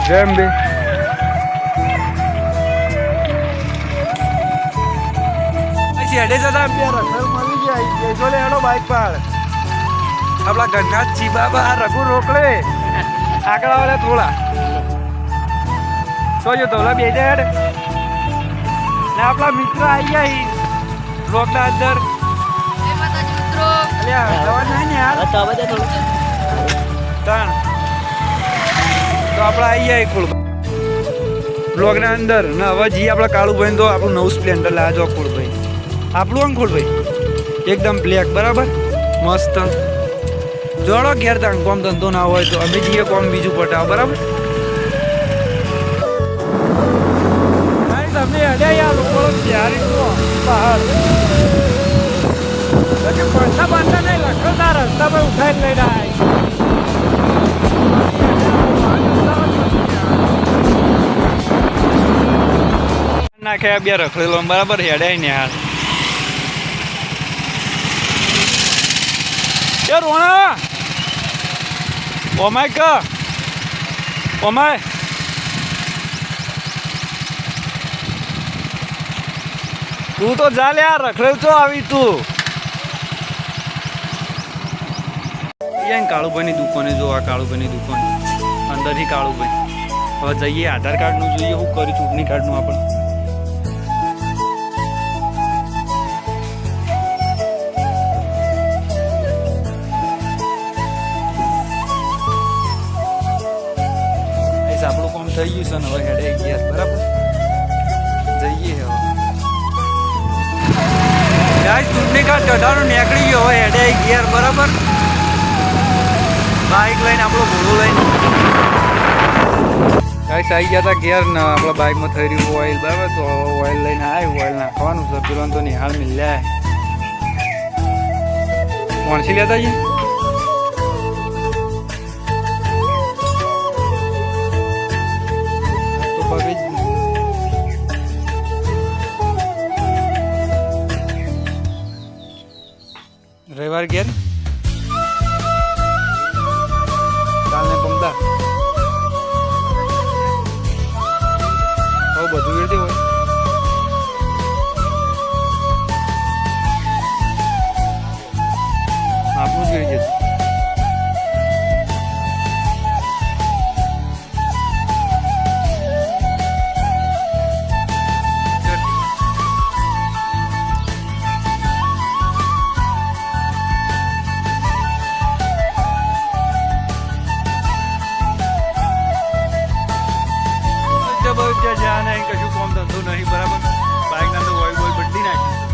જય અંબે. હેડે જતા રખડ મળી જાય જો લે હેડો બાઈક પર આપણા ઘરના ચીબાબા રઘુ રોકડે આગળ આવે થોડા તો જો ધોલા બે હેડ ને આપણા મિત્ર આવી ગયા રોકડા અંદર ત્રણ તો આપણે આવી જાય કુળ બ્લોગના અંદર ને હવે જઈએ આપણા કાળુભાઈ તો આપણું નવું સ્પ્લેન્ડર લાવજો કુળભાઈ આપણું આમ કુળભાઈ એકદમ બ્લેક બરાબર મસ્ત જોડો ઘેર તાંગ કોમ ધંધો ના હોય તો અમે જઈએ કોમ બીજું પટાવ બરાબર તમને અડ્યા યાર લોકો તૈયારી તો બહાર પૈસા બાંધતા નહીં લખતા રસ્તા પર ઉઠાઈ લઈને આવી નાખે બે રખડેલો બરાબર હેડાય ને હાલ એ રોણા ઓમાય ક ઓમાય તું તો જા લે રખડેલ તો આવી તું કાળુભાઈની દુકાને જો આ કાળુભાઈની દુકાન અંદરથી કાળુભાઈ હવે જઈએ આધાર કાર્ડનું જોઈએ શું કર્યું ચૂંટણી કાર્ડનું આપણે આપણું કામ થઈ ગયું છે ને હવે હેડે ગયા બરાબર જઈએ હવે ચૂંટણી કાર્ડ કઢાવવાનું નીકળી ગયો હવે હેડે ગયા બરાબર બાઇક લઈને આપણો ઘોડો લઈને ગાઈસ આવી ગયા હતા ઘેર ને આપણા બાઇકમાં થઈ રહ્યું ઓઇલ બરાબર તો ઓઇલ લઈને આવ્યું ઓઇલ નાખવાનું છે પેલો તો નિહાળ મિલ્યા કોણસી લેતા જઈએ રવિવાર ઘેર કાલને પમદા હવે બધું વેરતી હોય આપણું જ વેરી જતું જ્યાં નહીં કશું કોમ ધંધો નહીં બરાબર બાઇકના તો ઓઇલ બોઇલ બદલી નાખ્યું